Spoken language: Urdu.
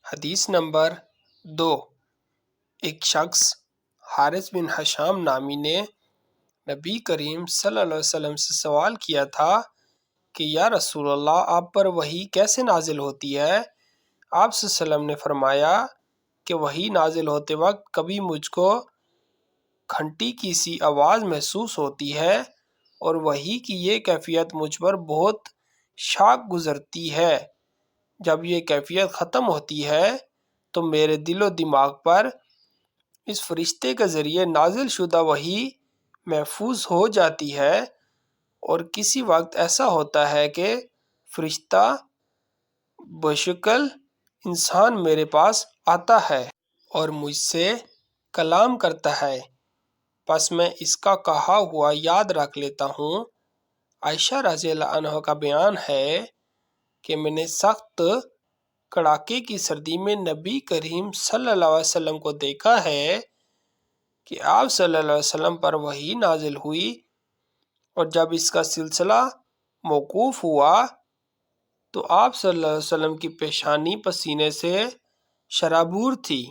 حدیث نمبر 2۔ ایک شخص حارث بن حشام نامی نے نبی کریم صلی اللہ علیہ وسلم سے سوال کیا تھا کہ یا رسول اللہ، آپ پر وحی کیسے نازل ہوتی ہے؟ آپ صلی اللہ علیہ وسلم نے فرمایا کہ وحی نازل ہوتے وقت کبھی مجھ کو گھنٹی کی سی آواز محسوس ہوتی ہے اور وحی کی یہ کیفیت مجھ پر بہت شاق گزرتی ہے۔ جب یہ کیفیت ختم ہوتی ہے تو میرے دل و دماغ پر اس فرشتے کے ذریعے نازل شدہ وحی محفوظ ہو جاتی ہے، اور کسی وقت ایسا ہوتا ہے کہ فرشتہ بشکل انسان میرے پاس آتا ہے اور مجھ سے کلام کرتا ہے، پس میں اس کا کہا ہوا یاد رکھ لیتا ہوں۔ عائشہ رضی اللہ عنہا کا بیان ہے کہ میں نے سخت کڑاکے کی سردی میں نبی کریم صلی اللہ علیہ وسلم کو دیکھا ہے کہ آپ صلی اللہ علیہ وسلم پر وحی نازل ہوئی، اور جب اس کا سلسلہ موقوف ہوا تو آپ صلی اللہ علیہ وسلم کی پیشانی پسینے سے شرابور تھی۔